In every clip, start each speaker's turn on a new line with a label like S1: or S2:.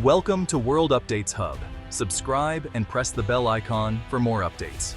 S1: Welcome to World Updates Hub. Subscribe and press the bell icon for more updates.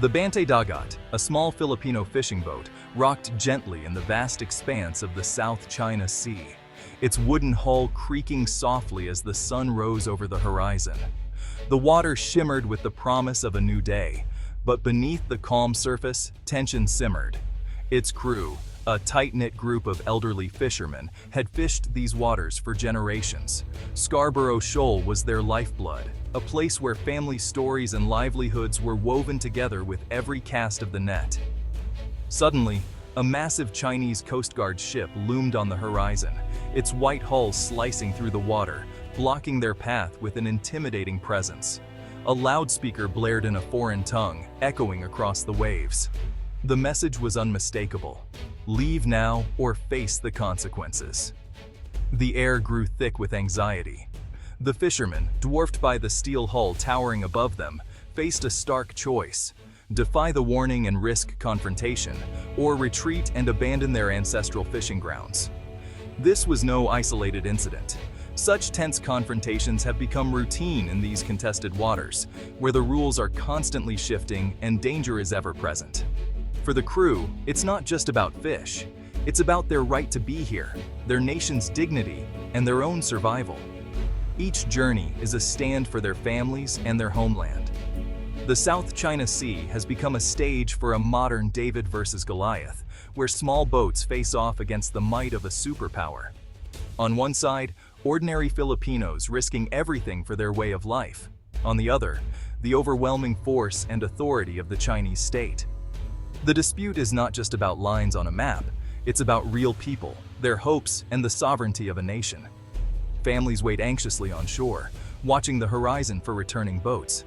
S1: The Bantay Dagat, a small Filipino fishing boat, rocked gently in the vast expanse of the South China Sea, its wooden hull creaking softly as the sun rose over the horizon. The water shimmered with the promise of a new day, but beneath the calm surface, tension simmered. Its crew, a tight-knit group of elderly fishermen, had fished these waters for generations. Scarborough Shoal was their lifeblood, a place where family stories and livelihoods were woven together with every cast of the net. Suddenly, a massive Chinese Coast Guard ship loomed on the horizon, its white hull slicing through the water, blocking their path with an intimidating presence. A loudspeaker blared in a foreign tongue, echoing across the waves. The message was unmistakable. Leave now or face the consequences. The air grew thick with anxiety. The fishermen, dwarfed by the steel hull towering above them, faced a stark choice: defy the warning and risk confrontation, or retreat and abandon their ancestral fishing grounds. This was no isolated incident. Such tense confrontations have become routine in these contested waters, where the rules are constantly shifting and danger is ever present. For the crew, it's not just about fish. It's about their right to be here, their nation's dignity, and their own survival. Each journey is a stand for their families and their homeland. The South China Sea has become a stage for a modern David versus Goliath, where small boats face off against the might of a superpower. On one side, ordinary Filipinos risking everything for their way of life. On the other, the overwhelming force and authority of the Chinese state. The dispute is not just about lines on a map, it's about real people, their hopes, and the sovereignty of a nation. Families wait anxiously on shore, watching the horizon for returning boats.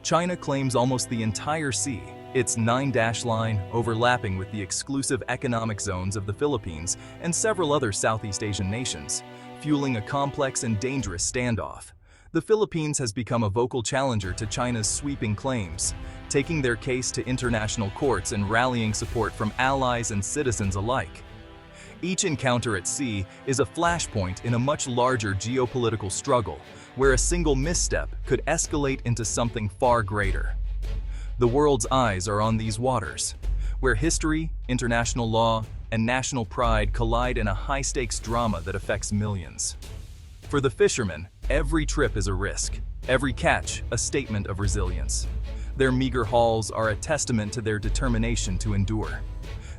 S1: China claims almost the entire sea, its 9-dash line overlapping with the exclusive economic zones of the Philippines and several other Southeast Asian nations, fueling a complex and dangerous standoff. The Philippines has become a vocal challenger to China's sweeping claims, taking their case to international courts and rallying support from allies and citizens alike. Each encounter at sea is a flashpoint in a much larger geopolitical struggle, where a single misstep could escalate into something far greater. The world's eyes are on these waters, where history, international law, and national pride collide in a high-stakes drama that affects millions. For the fishermen, every trip is a risk, every catch a statement of resilience. Their meager hauls are a testament to their determination to endure.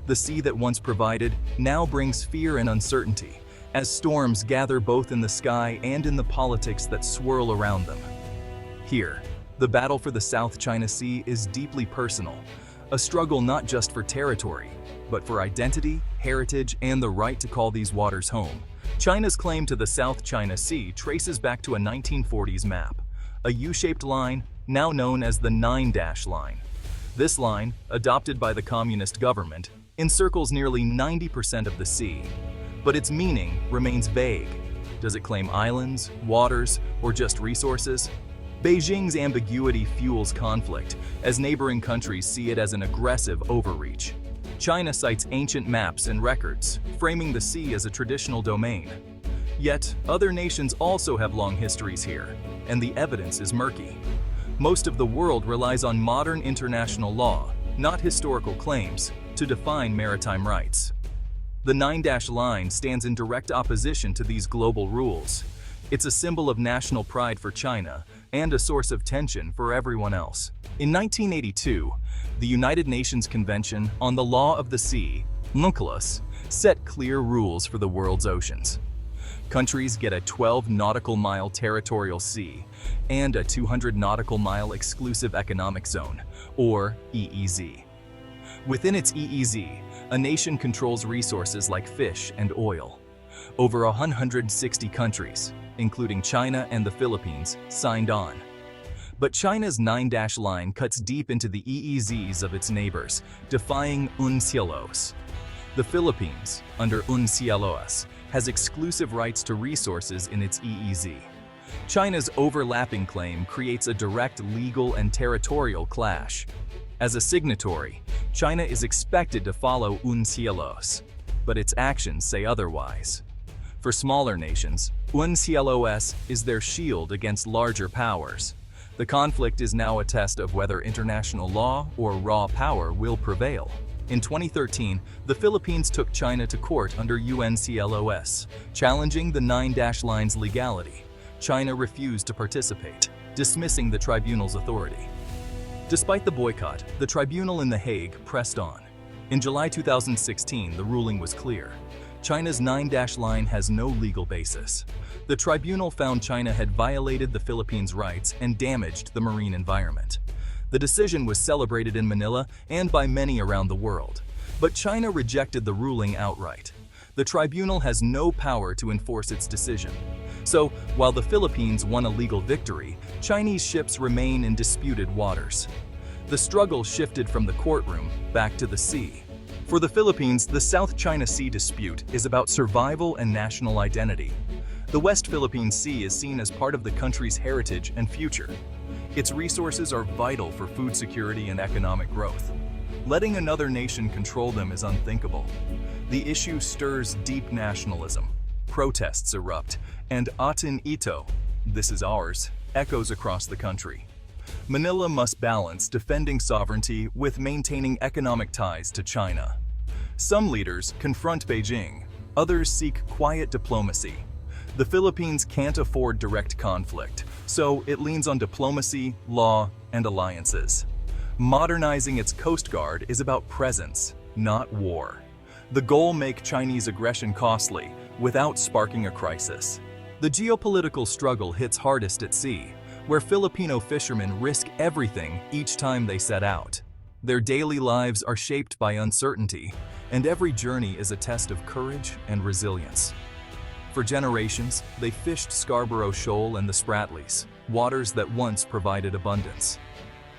S1: The sea that once provided now brings fear and uncertainty, as storms gather both in the sky and in the politics that swirl around them. Here, the battle for the South China Sea is deeply personal, a struggle not just for territory, but for identity, heritage, and the right to call these waters home. China's claim to the South China Sea traces back to a 1940s map, a U-shaped line now known as the 9-dash line. This line, adopted by the communist government, encircles nearly 90% of the sea, but its meaning remains vague. Does it claim islands, waters, or just resources? Beijing's ambiguity fuels conflict, as neighboring countries see it as an aggressive overreach. China cites ancient maps and records, framing the sea as a traditional domain. Yet, other nations also have long histories here, and the evidence is murky. Most of the world relies on modern international law, not historical claims, to define maritime rights. The 9-dash line stands in direct opposition to these global rules. It's a symbol of national pride for China and a source of tension for everyone else. In 1982, the United Nations Convention on the Law of the Sea, UNCLOS, set clear rules for the world's oceans. Countries get a 12 nautical mile territorial sea and a 200 nautical mile exclusive economic zone, or EEZ. Within its EEZ, a nation controls resources like fish and oil. Over 160 countries, including China and the Philippines, signed on. But China's 9-dash line cuts deep into the EEZs of its neighbors, defying UNCLOS. The Philippines, under UNCLOS, has exclusive rights to resources in its EEZ. China's overlapping claim creates a direct legal and territorial clash. As a signatory, China is expected to follow UNCLOS, but its actions say otherwise. For smaller nations, UNCLOS is their shield against larger powers. The conflict is now a test of whether international law or raw power will prevail. In 2013, the Philippines took China to court under UNCLOS, challenging the Nine-Dash Line's legality. China refused to participate, dismissing the tribunal's authority. Despite the boycott, the tribunal in The Hague pressed on. In July 2016, the ruling was clear. China's Nine-Dash Line has no legal basis. The tribunal found China had violated the Philippines' rights and damaged the marine environment. The decision was celebrated in Manila and by many around the world. But China rejected the ruling outright. The tribunal has no power to enforce its decision. So, while the Philippines won a legal victory, Chinese ships remain in disputed waters. The struggle shifted from the courtroom back to the sea. For the Philippines, the South China Sea dispute is about survival and national identity. The West Philippine Sea is seen as part of the country's heritage and future. Its resources are vital for food security and economic growth. Letting another nation control them is unthinkable. The issue stirs deep nationalism. Protests erupt, and Atin Ito, "This is ours," echoes across the country. Manila must balance defending sovereignty with maintaining economic ties to China. Some leaders confront Beijing, others seek quiet diplomacy. The Philippines can't afford direct conflict, so it leans on diplomacy, law, and alliances. Modernizing its Coast Guard is about presence, not war. The goal: make Chinese aggression costly without sparking a crisis. The geopolitical struggle hits hardest at sea, where Filipino fishermen risk everything each time they set out. Their daily lives are shaped by uncertainty, and every journey is a test of courage and resilience. For generations, they fished Scarborough Shoal and the Spratlys, waters that once provided abundance.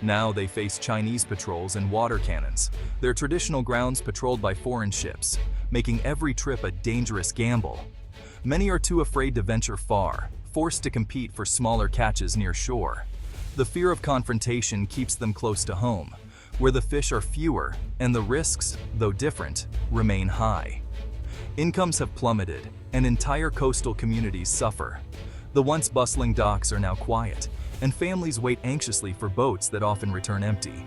S1: Now they face Chinese patrols and water cannons, their traditional grounds patrolled by foreign ships, making every trip a dangerous gamble. Many are too afraid to venture far, forced to compete for smaller catches near shore. The fear of confrontation keeps them close to home, where the fish are fewer and the risks, though different, remain high. Incomes have plummeted, and entire coastal communities suffer. The once bustling docks are now quiet, and families wait anxiously for boats that often return empty.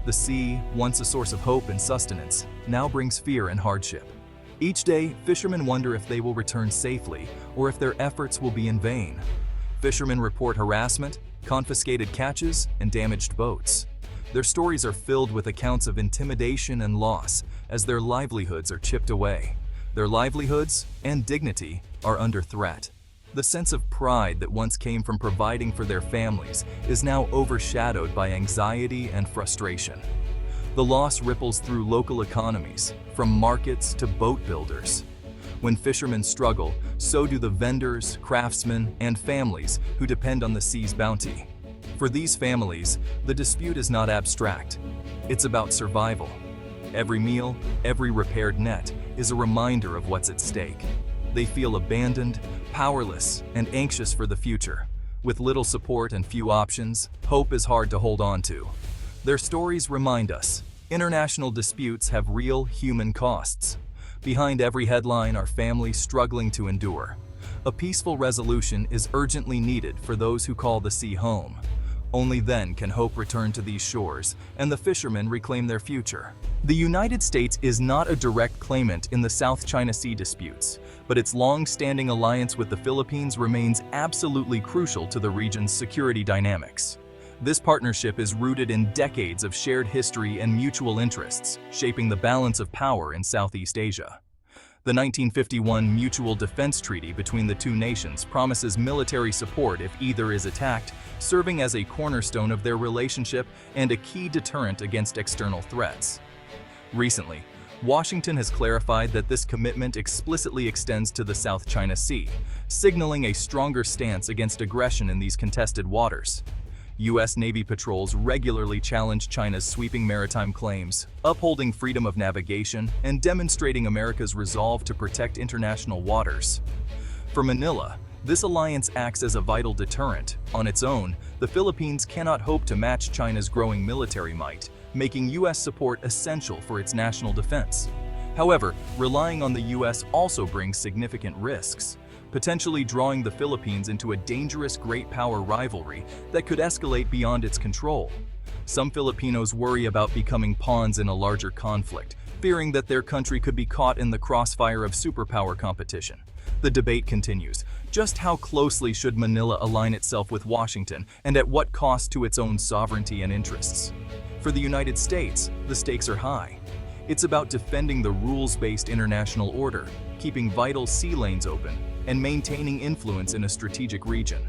S1: The sea, once a source of hope and sustenance, now brings fear and hardship. Each day, fishermen wonder if they will return safely or if their efforts will be in vain. Fishermen report harassment, confiscated catches, and damaged boats. Their stories are filled with accounts of intimidation and loss as their livelihoods are chipped away. Their livelihoods and dignity are under threat. The sense of pride that once came from providing for their families is now overshadowed by anxiety and frustration. The loss ripples through local economies, from markets to boat builders. When fishermen struggle, so do the vendors, craftsmen, and families who depend on the sea's bounty. For these families, the dispute is not abstract. It's about survival. Every meal, every repaired net is a reminder of what's at stake. They feel abandoned, powerless, and anxious for the future. With little support and few options, hope is hard to hold on to. Their stories remind us, international disputes have real human costs. Behind every headline are families struggling to endure. A peaceful resolution is urgently needed for those who call the sea home. Only then can hope return to these shores and the fishermen reclaim their future. The United States is not a direct claimant in the South China Sea disputes, but its long-standing alliance with the Philippines remains absolutely crucial to the region's security dynamics. This partnership is rooted in decades of shared history and mutual interests, shaping the balance of power in Southeast Asia. The 1951 Mutual Defense Treaty between the two nations promises military support if either is attacked, serving as a cornerstone of their relationship and a key deterrent against external threats. Recently, Washington has clarified that this commitment explicitly extends to the South China Sea, signaling a stronger stance against aggression in these contested waters. U.S. Navy patrols regularly challenge China's sweeping maritime claims, upholding freedom of navigation and demonstrating America's resolve to protect international waters. For Manila, this alliance acts as a vital deterrent. On its own, the Philippines cannot hope to match China's growing military might, making U.S. support essential for its national defense. However, relying on the US also brings significant risks, potentially drawing the Philippines into a dangerous great power rivalry that could escalate beyond its control. Some Filipinos worry about becoming pawns in a larger conflict, fearing that their country could be caught in the crossfire of superpower competition. The debate continues. Just how closely should Manila align itself with Washington, and at what cost to its own sovereignty and interests? For the United States, the stakes are high. It's about defending the rules-based international order, keeping vital sea lanes open, and maintaining influence in a strategic region.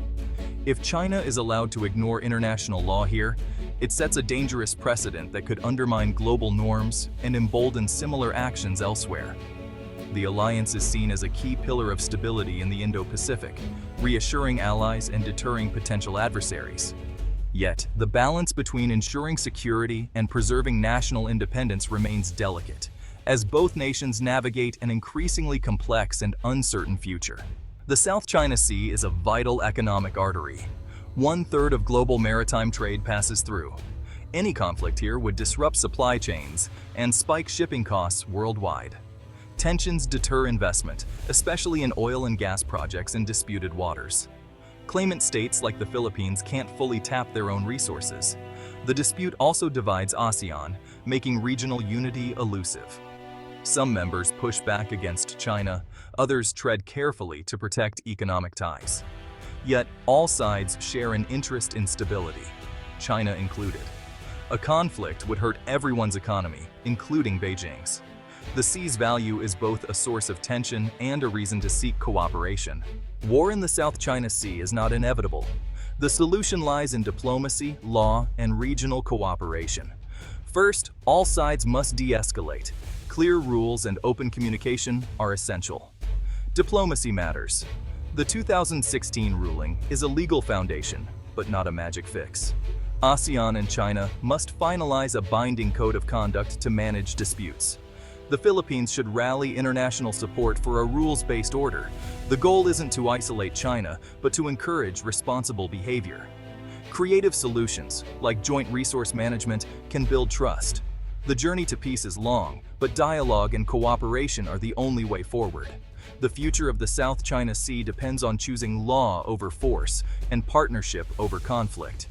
S1: If China is allowed to ignore international law here, it sets a dangerous precedent that could undermine global norms and embolden similar actions elsewhere. The alliance is seen as a key pillar of stability in the Indo-Pacific, reassuring allies and deterring potential adversaries. Yet, the balance between ensuring security and preserving national independence remains delicate, as both nations navigate an increasingly complex and uncertain future. The South China Sea is a vital economic artery. 1/3 of global maritime trade passes through. Any conflict here would disrupt supply chains and spike shipping costs worldwide. Tensions deter investment, especially in oil and gas projects in disputed waters. Claimant states like the Philippines can't fully tap their own resources. The dispute also divides ASEAN, making regional unity elusive. Some members push back against China, others tread carefully to protect economic ties. Yet, all sides share an interest in stability, China included. A conflict would hurt everyone's economy, including Beijing's. The sea's value is both a source of tension and a reason to seek cooperation. War in the South China Sea is not inevitable. The solution lies in diplomacy, law, and regional cooperation. First, all sides must de-escalate. Clear rules and open communication are essential. Diplomacy matters. The 2016 ruling is a legal foundation, but not a magic fix. ASEAN and China must finalize a binding code of conduct to manage disputes. The Philippines should rally international support for a rules-based order. The goal isn't to isolate China, but to encourage responsible behavior. Creative solutions, like joint resource management, can build trust. The journey to peace is long, but dialogue and cooperation are the only way forward. The future of the South China Sea depends on choosing law over force and partnership over conflict.